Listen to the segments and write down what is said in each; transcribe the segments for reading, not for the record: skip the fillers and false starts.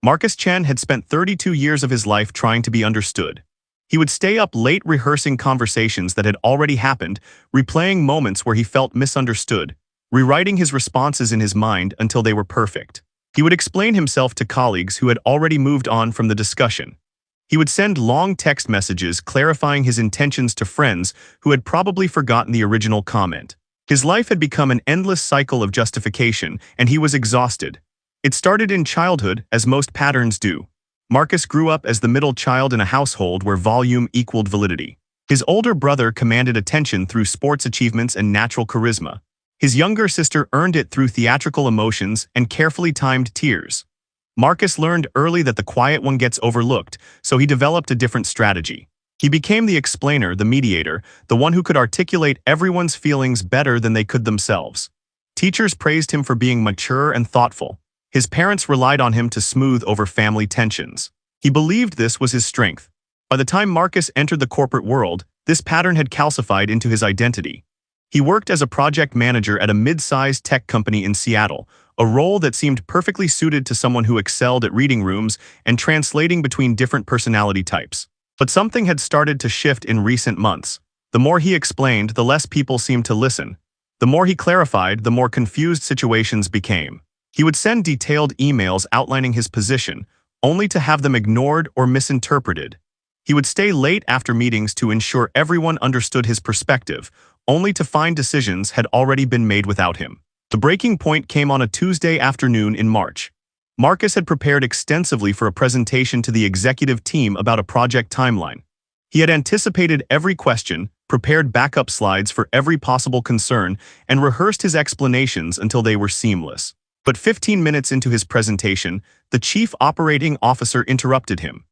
Marcus Chen had spent 32 years of his life trying to be understood. He would stay up late rehearsing conversations that had already happened, replaying moments where he felt misunderstood, rewriting his responses in his mind until they were perfect. He would explain himself to colleagues who had already moved on from the discussion. He would send long text messages clarifying his intentions to friends who had probably forgotten the original comment. His life had become an endless cycle of justification, and he was exhausted. It started in childhood, as most patterns do. Marcus grew up as the middle child in a household where volume equaled validity. His older brother commanded attention through sports achievements and natural charisma. His younger sister earned it through theatrical emotions and carefully timed tears. Marcus learned early that the quiet one gets overlooked, so he developed a different strategy. He became the explainer, the mediator, the one who could articulate everyone's feelings better than they could themselves. Teachers praised him for being mature and thoughtful. His parents relied on him to smooth over family tensions. He believed this was his strength. By the time Marcus entered the corporate world, this pattern had calcified into his identity. He worked as a project manager at a mid-sized tech company in Seattle, a role that seemed perfectly suited to someone who excelled at reading rooms and translating between different personality types. But something had started to shift in recent months. The more he explained, the less people seemed to listen. The more he clarified, the more confused situations became. He would send detailed emails outlining his position, only to have them ignored or misinterpreted. He would stay late after meetings to ensure everyone understood his perspective, only to find decisions had already been made without him. The breaking point came on a Tuesday afternoon in March. Marcus had prepared extensively for a presentation to the executive team about a project timeline. He had anticipated every question, prepared backup slides for every possible concern, and rehearsed his explanations until they were seamless. But 15 minutes into his presentation, the chief operating officer interrupted him.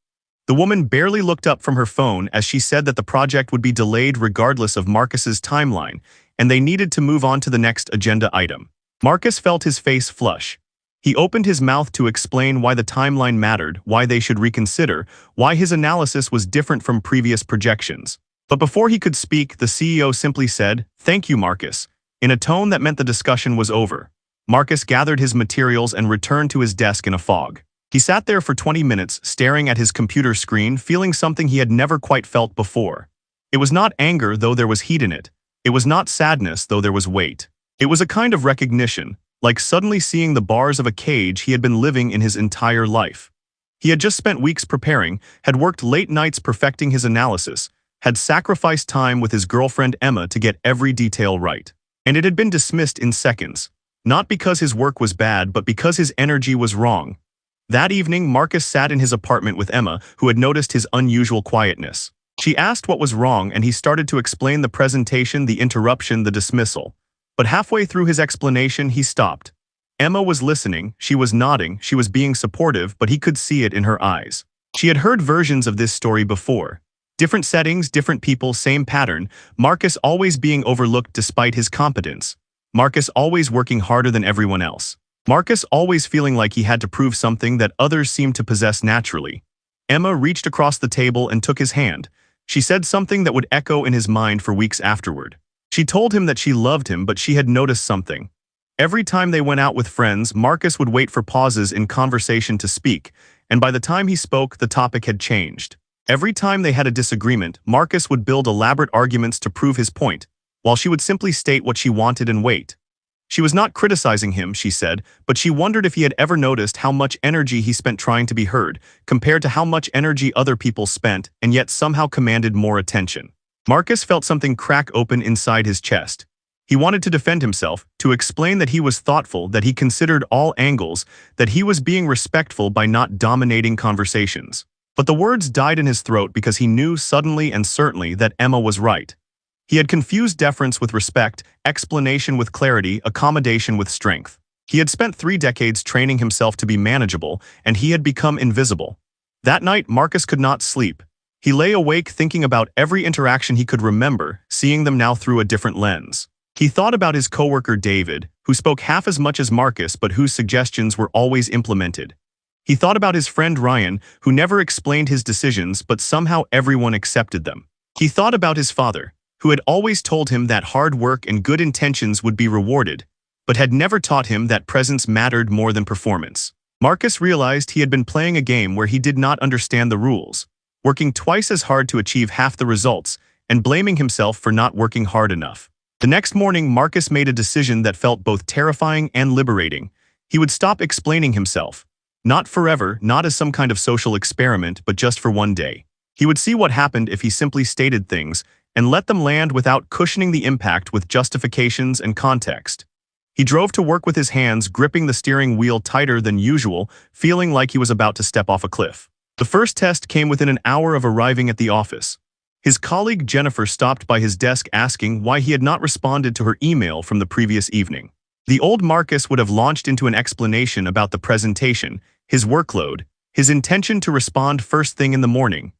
The woman barely looked up from her phone as she said that the project would be delayed regardless of Marcus's timeline, and they needed to move on to the next agenda item. Marcus felt his face flush. He opened his mouth to explain why the timeline mattered, why they should reconsider, why his analysis was different from previous projections. But before he could speak, the CEO simply said, "Thank you, Marcus," in a tone that meant the discussion was over. Marcus gathered his materials and returned to his desk in a fog. He sat there for 20 minutes, staring at his computer screen, feeling something he had never quite felt before. It was not anger, though there was heat in it. It was not sadness, though there was weight. It was a kind of recognition, like suddenly seeing the bars of a cage he had been living in his entire life. He had just spent weeks preparing, had worked late nights perfecting his analysis, had sacrificed time with his girlfriend Emma to get every detail right. And it had been dismissed in seconds. Not because his work was bad, but because his energy was wrong. That evening, Marcus sat in his apartment with Emma, who had noticed his unusual quietness. She asked what was wrong, and he started to explain the presentation, the interruption, the dismissal. But halfway through his explanation, he stopped. Emma was listening, she was nodding, she was being supportive, but he could see it in her eyes. She had heard versions of this story before. Different settings, different people, same pattern, Marcus always being overlooked despite his competence. Marcus always working harder than everyone else. Marcus always feeling like he had to prove something that others seemed to possess naturally. Emma reached across the table and took his hand. She said something that would echo in his mind for weeks afterward. She told him that she loved him, but she had noticed something. Every time they went out with friends, Marcus would wait for pauses in conversation to speak, and by the time he spoke, the topic had changed. Every time they had a disagreement, Marcus would build elaborate arguments to prove his point, while she would simply state what she wanted and wait. She was not criticizing him, she said, but she wondered if he had ever noticed how much energy he spent trying to be heard, compared to how much energy other people spent, and yet somehow commanded more attention. Marcus felt something crack open inside his chest. He wanted to defend himself, to explain that he was thoughtful, that he considered all angles, that he was being respectful by not dominating conversations. But the words died in his throat because he knew suddenly and certainly that Emma was right. He had confused deference with respect, explanation with clarity, accommodation with strength. He had spent 3 decades training himself to be manageable, and he had become invisible. That night, Marcus could not sleep. He lay awake thinking about every interaction he could remember, seeing them now through a different lens. He thought about his coworker David, who spoke half as much as Marcus but whose suggestions were always implemented. He thought about his friend Ryan, who never explained his decisions but somehow everyone accepted them. He thought about his father, who had always told him that hard work and good intentions would be rewarded, but had never taught him that presence mattered more than performance. Marcus realized he had been playing a game where he did not understand the rules, working twice as hard to achieve half the results, and blaming himself for not working hard enough. The next morning, Marcus made a decision that felt both terrifying and liberating. He would stop explaining himself. Not forever, not as some kind of social experiment, but just for one day. He would see what happened if he simply stated things and let them land without cushioning the impact with justifications and context. He drove to work with his hands gripping the steering wheel tighter than usual, feeling like he was about to step off a cliff. The first test came within an hour of arriving at the office. His colleague Jennifer stopped by his desk asking why he had not responded to her email from the previous evening. The old Marcus would have launched into an explanation about the presentation, his workload, his intention to respond first thing in the morning.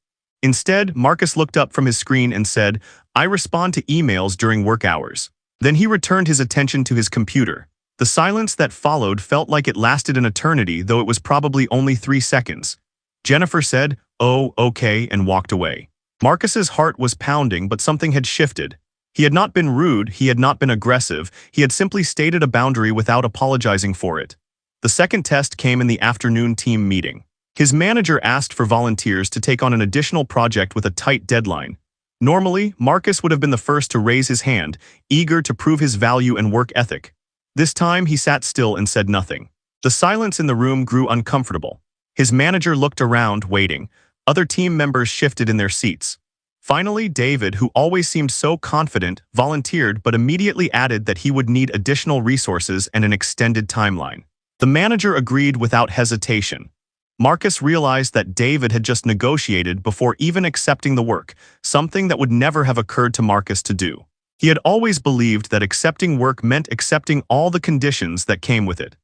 Instead, Marcus looked up from his screen and said, "I respond to emails during work hours." Then he returned his attention to his computer. The silence that followed felt like it lasted an eternity, though it was probably only 3 seconds. Jennifer said, "Oh, okay," and walked away. Marcus's heart was pounding, but something had shifted. He had not been rude, he had not been aggressive, he had simply stated a boundary without apologizing for it. The second test came in the afternoon team meeting. His manager asked for volunteers to take on an additional project with a tight deadline. Normally, Marcus would have been the first to raise his hand, eager to prove his value and work ethic. This time, he sat still and said nothing. The silence in the room grew uncomfortable. His manager looked around, waiting. Other team members shifted in their seats. Finally, David, who always seemed so confident, volunteered but immediately added that he would need additional resources and an extended timeline. The manager agreed without hesitation. Marcus realized that David had just negotiated before even accepting the work, something that would never have occurred to Marcus to do. He had always believed that accepting work meant accepting all the conditions that came with it.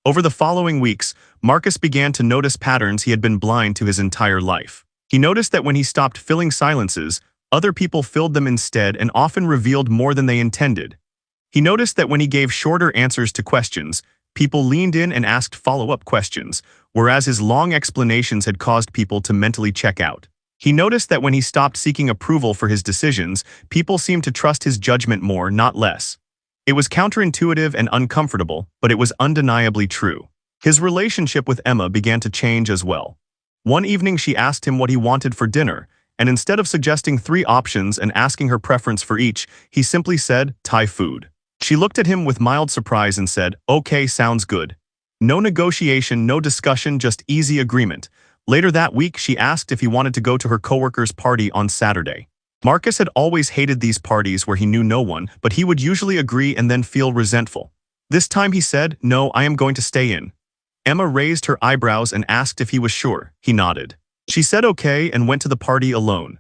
Over the following weeks, Marcus began to notice patterns he had been blind to his entire life. He noticed that when he stopped filling silences, other people filled them instead and often revealed more than they intended. He noticed that when he gave shorter answers to questions, people leaned in and asked follow-up questions, whereas his long explanations had caused people to mentally check out. He noticed that when he stopped seeking approval for his decisions, people seemed to trust his judgment more, not less. It was counterintuitive and uncomfortable, but it was undeniably true. His relationship with Emma began to change as well. One evening she asked him what he wanted for dinner, and instead of suggesting 3 options and asking her preference for each, he simply said, "Thai food." She looked at him with mild surprise and said, "Okay, sounds good." No negotiation, no discussion, just easy agreement. Later that week, she asked if he wanted to go to her coworker's party on Saturday. Marcus had always hated these parties where he knew no one, but he would usually agree and then feel resentful. This time he said, "No, I am going to stay in." Emma raised her eyebrows and asked if he was sure. He nodded. She said okay and went to the party alone.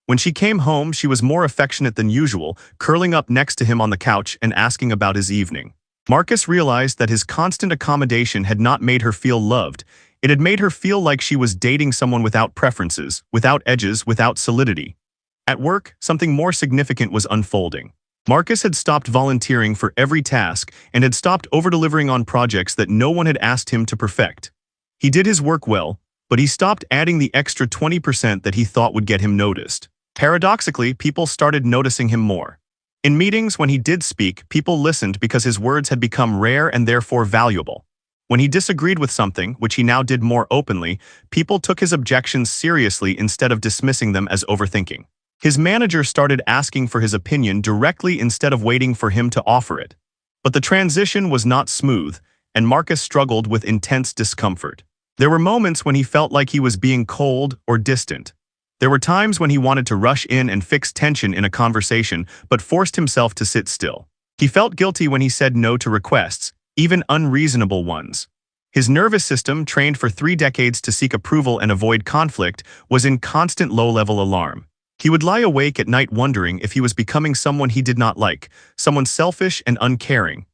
When she came home, she was more affectionate than usual, curling up next to him on the couch and asking about his evening. Marcus realized that his constant accommodation had not made her feel loved. It had made her feel like she was dating someone without preferences, without edges, without solidity. At work, something more significant was unfolding. Marcus had stopped volunteering for every task and had stopped over-delivering on projects that no one had asked him to perfect. He did his work well, but he stopped adding the extra 20% that he thought would get him noticed. Paradoxically, people started noticing him more. In meetings, when he did speak, people listened because his words had become rare and therefore valuable. When he disagreed with something, which he now did more openly, people took his objections seriously instead of dismissing them as overthinking. His manager started asking for his opinion directly instead of waiting for him to offer it. But the transition was not smooth, and Marcus struggled with intense discomfort. There were moments when he felt like he was being cold or distant. There were times when he wanted to rush in and fix tension in a conversation, but forced himself to sit still. He felt guilty when he said no to requests, even unreasonable ones. His nervous system, trained for 3 decades to seek approval and avoid conflict, was in constant low-level alarm. He would lie awake at night wondering if he was becoming someone he did not like, someone selfish and uncaring.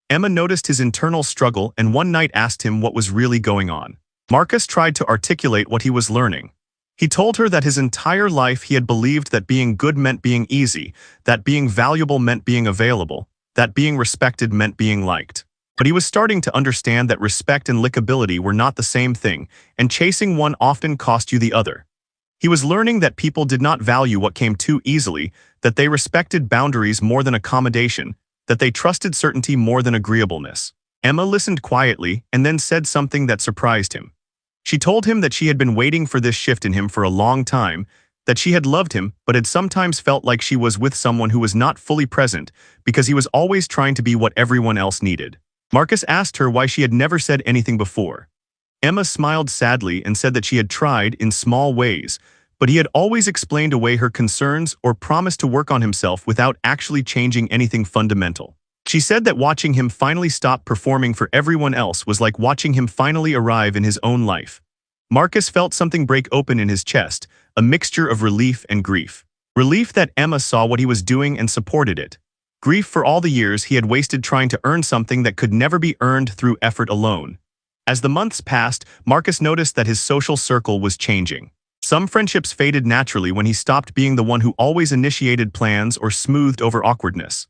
Emma noticed his internal struggle and one night asked him what was really going on. Marcus tried to articulate what he was learning. He told her that his entire life he had believed that being good meant being easy, that being valuable meant being available, that being respected meant being liked. But he was starting to understand that respect and likability were not the same thing, and chasing one often cost you the other. He was learning that people did not value what came too easily, that they respected boundaries more than accommodation, that they trusted certainty more than agreeableness. Emma listened quietly and then said something that surprised him. She told him that she had been waiting for this shift in him for a long time, that she had loved him but had sometimes felt like she was with someone who was not fully present because he was always trying to be what everyone else needed. Marcus asked her why she had never said anything before. Emma smiled sadly and said that she had tried in small ways, but he had always explained away her concerns or promised to work on himself without actually changing anything fundamental. She said that watching him finally stop performing for everyone else was like watching him finally arrive in his own life. Marcus felt something break open in his chest, a mixture of relief and grief. Relief that Emma saw what he was doing and supported it. Grief for all the years he had wasted trying to earn something that could never be earned through effort alone. As the months passed, Marcus noticed that his social circle was changing. Some friendships faded naturally when he stopped being the one who always initiated plans or smoothed over awkwardness.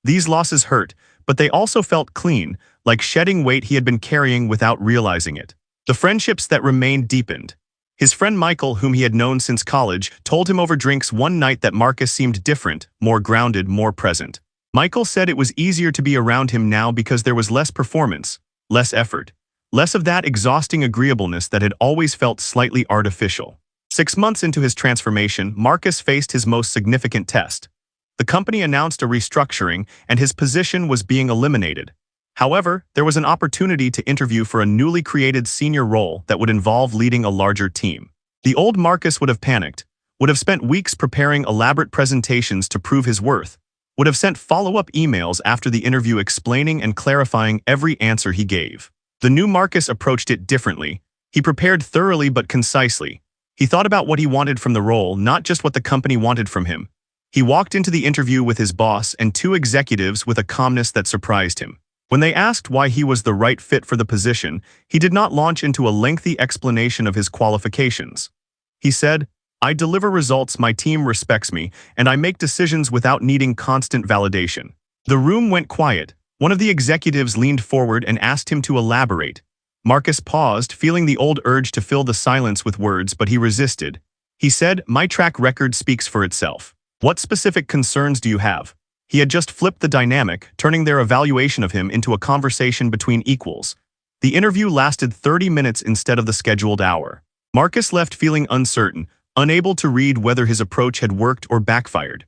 These losses hurt, but they also felt clean, like shedding weight he had been carrying without realizing it. The friendships that remained deepened. His friend Michael, whom he had known since college, told him over drinks one night that Marcus seemed different, more grounded, more present. Michael said it was easier to be around him now because there was less performance, less effort, less of that exhausting agreeableness that had always felt slightly artificial. 6 months into his transformation, Marcus faced his most significant test. The company announced a restructuring, and his position was being eliminated. However, there was an opportunity to interview for a newly created senior role that would involve leading a larger team. The old Marcus would have panicked, would have spent weeks preparing elaborate presentations to prove his worth, would have sent follow-up emails after the interview explaining and clarifying every answer he gave. The new Marcus approached it differently. He prepared thoroughly but concisely. He thought about what he wanted from the role, not just what the company wanted from him. He walked into the interview with his boss and 2 executives with a calmness that surprised him. When they asked why he was the right fit for the position, he did not launch into a lengthy explanation of his qualifications. He said, "I deliver results, my team respects me, and I make decisions without needing constant validation." The room went quiet. One of the executives leaned forward and asked him to elaborate. Marcus paused, feeling the old urge to fill the silence with words, but he resisted. He said, "My track record speaks for itself. What specific concerns do you have?" He had just flipped the dynamic, turning their evaluation of him into a conversation between equals. The interview lasted 30 minutes instead of the scheduled hour. Marcus left feeling uncertain, unable to read whether his approach had worked or backfired.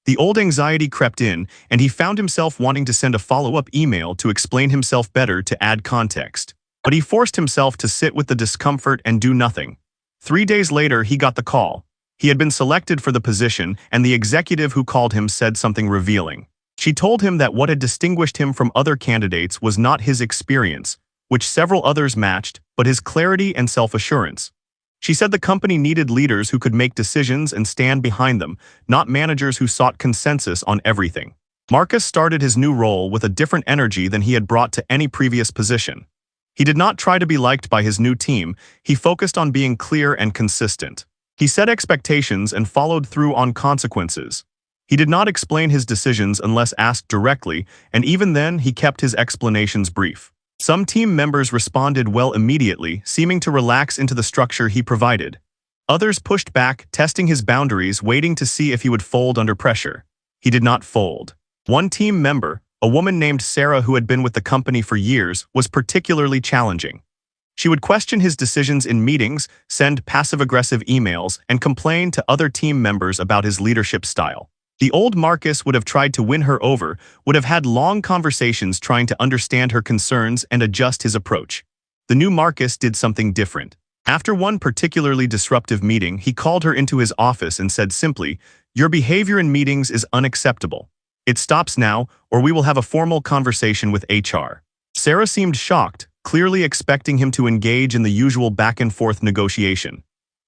The old anxiety crept in, and he found himself wanting to send a follow-up email to explain himself better to add context. But he forced himself to sit with the discomfort and do nothing. 3 days later, he got the call. He had been selected for the position, and the executive who called him said something revealing. She told him that what had distinguished him from other candidates was not his experience, which several others matched, but his clarity and self-assurance. She said the company needed leaders who could make decisions and stand behind them, not managers who sought consensus on everything. Marcus started his new role with a different energy than he had brought to any previous position. He did not try to be liked by his new team, he focused on being clear and consistent. He set expectations and followed through on consequences. He did not explain his decisions unless asked directly, and even then he kept his explanations brief. Some team members responded well immediately, seeming to relax into the structure he provided. Others pushed back, testing his boundaries, waiting to see if he would fold under pressure. He did not fold. One team member, a woman named Sarah who had been with the company for years, was particularly challenging. She would question his decisions in meetings, send passive-aggressive emails, and complain to other team members about his leadership style. The old Marcus would have tried to win her over, would have had long conversations trying to understand her concerns and adjust his approach. The new Marcus did something different. After one particularly disruptive meeting, he called her into his office and said simply, "Your behavior in meetings is unacceptable. It stops now, or we will have a formal conversation with HR." Sarah seemed shocked, clearly expecting him to engage in the usual back-and-forth negotiation.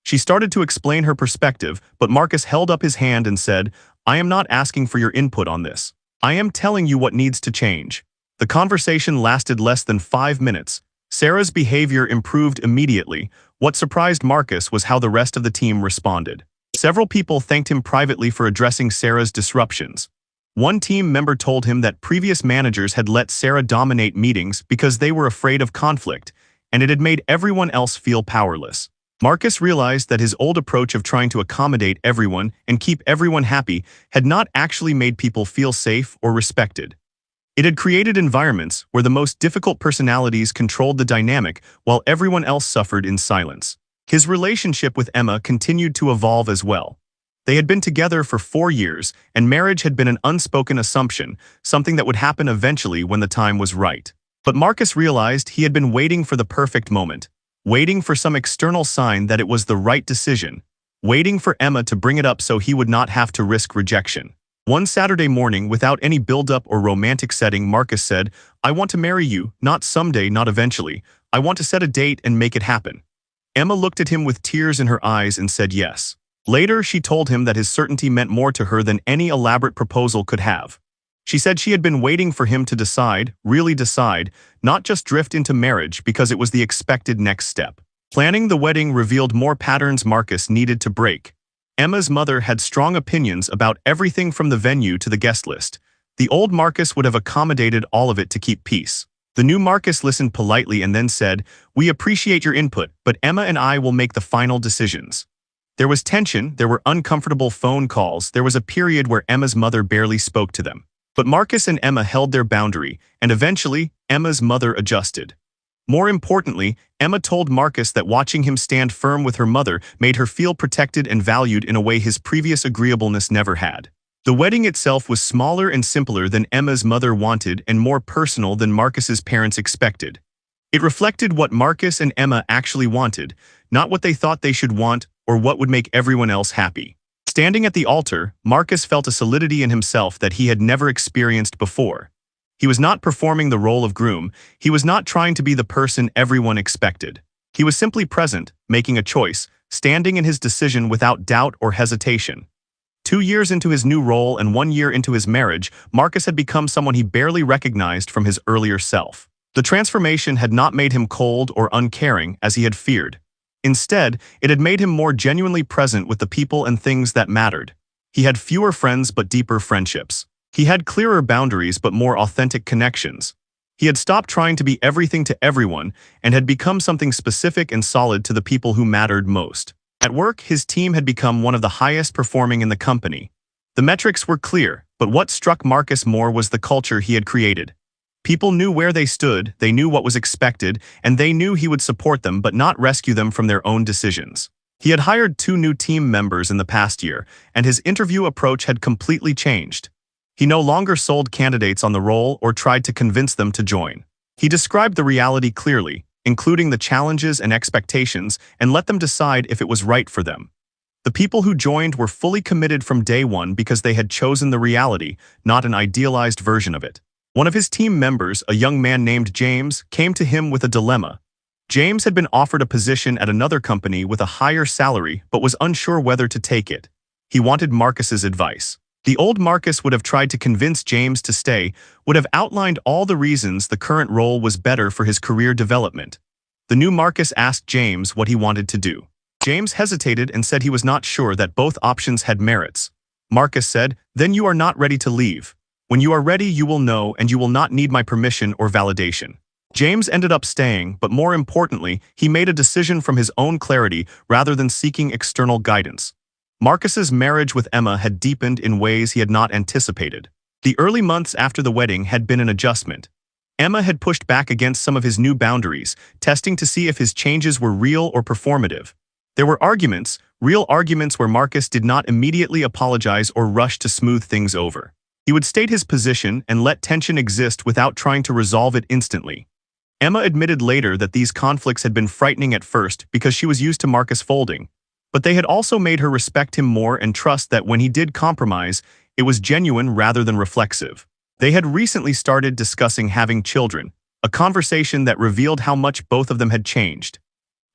She started to explain her perspective, but Marcus held up his hand and said, "I am not asking for your input on this. I am telling you what needs to change." The conversation lasted less than 5 minutes. Sarah's behavior improved immediately. What surprised Marcus was how the rest of the team responded. Several people thanked him privately for addressing Sarah's disruptions. One team member told him that previous managers had let Sarah dominate meetings because they were afraid of conflict, and it had made everyone else feel powerless. Marcus realized that his old approach of trying to accommodate everyone and keep everyone happy had not actually made people feel safe or respected. It had created environments where the most difficult personalities controlled the dynamic while everyone else suffered in silence. His relationship with Emma continued to evolve as well. They had been together for 4 years, and marriage had been an unspoken assumption, something that would happen eventually when the time was right. But Marcus realized he had been waiting for the perfect moment, waiting for some external sign that it was the right decision, waiting for Emma to bring it up so he would not have to risk rejection. One Saturday morning, without any build-up or romantic setting, Marcus said, "I want to marry you, not someday, not eventually. I want to set a date and make it happen." Emma looked at him with tears in her eyes and said yes. Later, she told him that his certainty meant more to her than any elaborate proposal could have. She said she had been waiting for him to decide, really decide, not just drift into marriage because it was the expected next step. Planning the wedding revealed more patterns Marcus needed to break. Emma's mother had strong opinions about everything from the venue to the guest list. The old Marcus would have accommodated all of it to keep peace. The new Marcus listened politely and then said, "We appreciate your input, but Emma and I will make the final decisions." There was tension, there were uncomfortable phone calls, there was a period where Emma's mother barely spoke to them. But Marcus and Emma held their boundary, and eventually, Emma's mother adjusted. More importantly, Emma told Marcus that watching him stand firm with her mother made her feel protected and valued in a way his previous agreeableness never had. The wedding itself was smaller and simpler than Emma's mother wanted and more personal than Marcus's parents expected. It reflected what Marcus and Emma actually wanted, not what they thought they should want or what would make everyone else happy. Standing at the altar, Marcus felt a solidity in himself that he had never experienced before. He was not performing the role of groom, he was not trying to be the person everyone expected. He was simply present, making a choice, standing in his decision without doubt or hesitation. 2 years into his new role and 1 year into his marriage, Marcus had become someone he barely recognized from his earlier self. The transformation had not made him cold or uncaring as he had feared. Instead, it had made him more genuinely present with the people and things that mattered. He had fewer friends but deeper friendships. He had clearer boundaries but more authentic connections. He had stopped trying to be everything to everyone and had become something specific and solid to the people who mattered most. At work, his team had become one of the highest performing in the company. The metrics were clear, but what struck Marcus more was the culture he had created. People knew where they stood, they knew what was expected, and they knew he would support them but not rescue them from their own decisions. He had hired 2 new team members in the past year, and his interview approach had completely changed. He no longer sold candidates on the role or tried to convince them to join. He described the reality clearly, including the challenges and expectations, and let them decide if it was right for them. The people who joined were fully committed from day one because they had chosen the reality, not an idealized version of it. One of his team members, a young man named James, came to him with a dilemma. James had been offered a position at another company with a higher salary but was unsure whether to take it. He wanted Marcus's advice. The old Marcus would have tried to convince James to stay, would have outlined all the reasons the current role was better for his career development. The new Marcus asked James what he wanted to do. James hesitated and said he was not sure that both options had merits. Marcus said, "Then you are not ready to leave. When you are ready, you will know, and you will not need my permission or validation." James ended up staying, but more importantly, he made a decision from his own clarity rather than seeking external guidance. Marcus's marriage with Emma had deepened in ways he had not anticipated. The early months after the wedding had been an adjustment. Emma had pushed back against some of his new boundaries, testing to see if his changes were real or performative. There were arguments, real arguments where Marcus did not immediately apologize or rush to smooth things over. He would state his position and let tension exist without trying to resolve it instantly. Emma admitted later that these conflicts had been frightening at first because she was used to Marcus folding, but they had also made her respect him more and trust that when he did compromise, it was genuine rather than reflexive. They had recently started discussing having children, a conversation that revealed how much both of them had changed.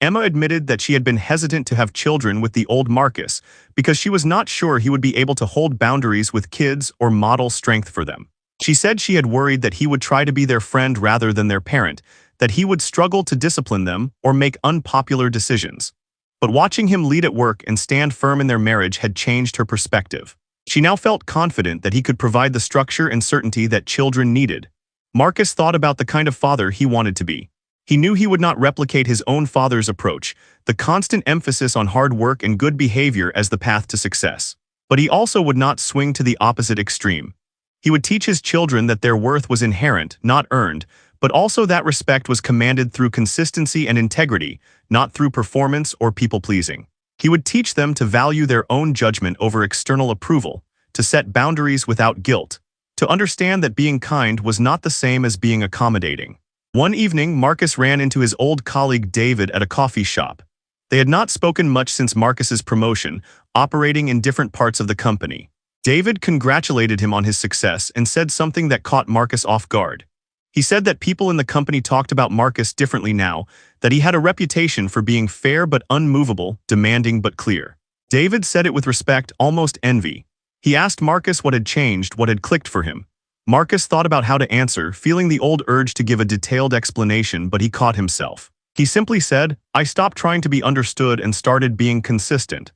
Emma admitted that she had been hesitant to have children with the old Marcus because she was not sure he would be able to hold boundaries with kids or model strength for them. She said she had worried that he would try to be their friend rather than their parent, that he would struggle to discipline them or make unpopular decisions. But watching him lead at work and stand firm in their marriage had changed her perspective. She now felt confident that he could provide the structure and certainty that children needed. Marcus thought about the kind of father he wanted to be. He knew he would not replicate his own father's approach, the constant emphasis on hard work and good behavior as the path to success. But he also would not swing to the opposite extreme. He would teach his children that their worth was inherent, not earned, but also that respect was commanded through consistency and integrity, not through performance or people-pleasing. He would teach them to value their own judgment over external approval, to set boundaries without guilt, to understand that being kind was not the same as being accommodating. One evening, Marcus ran into his old colleague David at a coffee shop. They had not spoken much since Marcus's promotion, operating in different parts of the company. David congratulated him on his success and said something that caught Marcus off guard. He said that people in the company talked about Marcus differently now, that he had a reputation for being fair but unmovable, demanding but clear. David said it with respect, almost envy. He asked Marcus what had changed, what had clicked for him. Marcus thought about how to answer, feeling the old urge to give a detailed explanation, but he caught himself. He simply said, "I stopped trying to be understood and started being consistent."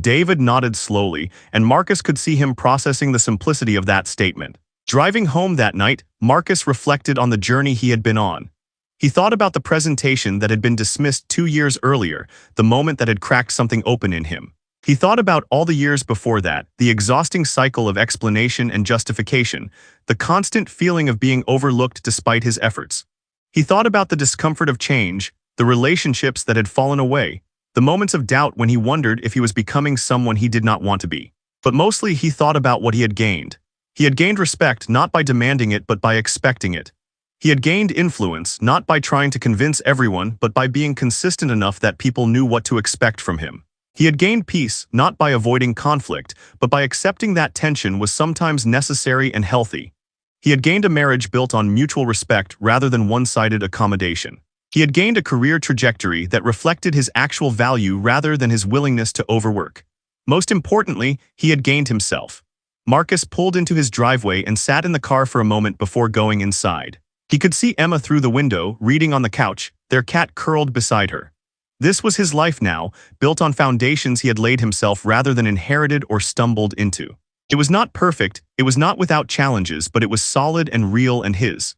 David nodded slowly, and Marcus could see him processing the simplicity of that statement. Driving home that night, Marcus reflected on the journey he had been on. He thought about the presentation that had been dismissed 2 years earlier, the moment that had cracked something open in him. He thought about all the years before that, the exhausting cycle of explanation and justification, the constant feeling of being overlooked despite his efforts. He thought about the discomfort of change, the relationships that had fallen away, the moments of doubt when he wondered if he was becoming someone he did not want to be. But mostly he thought about what he had gained. He had gained respect not by demanding it but by expecting it. He had gained influence not by trying to convince everyone but by being consistent enough that people knew what to expect from him. He had gained peace not by avoiding conflict but by accepting that tension was sometimes necessary and healthy. He had gained a marriage built on mutual respect rather than one-sided accommodation. He had gained a career trajectory that reflected his actual value rather than his willingness to overwork. Most importantly, he had gained himself. Marcus pulled into his driveway and sat in the car for a moment before going inside. He could see Emma through the window, reading on the couch, their cat curled beside her. This was his life now, built on foundations he had laid himself rather than inherited or stumbled into. It was not perfect, it was not without challenges, but it was solid and real and his.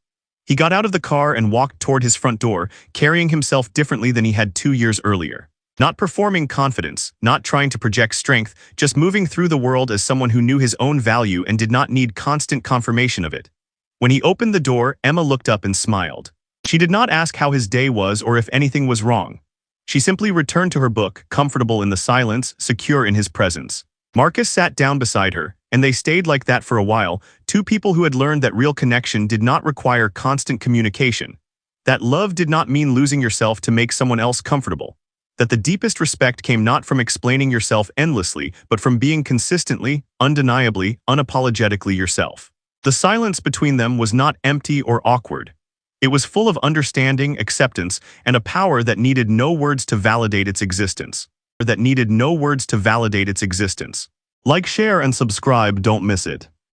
He got out of the car and walked toward his front door, carrying himself differently than he had 2 years earlier. Not performing confidence, not trying to project strength, just moving through the world as someone who knew his own value and did not need constant confirmation of it. When he opened the door, Emma looked up and smiled. She did not ask how his day was or if anything was wrong. She simply returned to her book, comfortable in the silence, secure in his presence. Marcus sat down beside her, and they stayed like that for a while, two people who had learned that real connection did not require constant communication, that love did not mean losing yourself to make someone else comfortable, that the deepest respect came not from explaining yourself endlessly, but from being consistently, undeniably, unapologetically yourself. The silence between them was not empty or awkward. It was full of understanding, acceptance, and a power that needed no words to validate its existence. Like, share, and subscribe, don't miss it.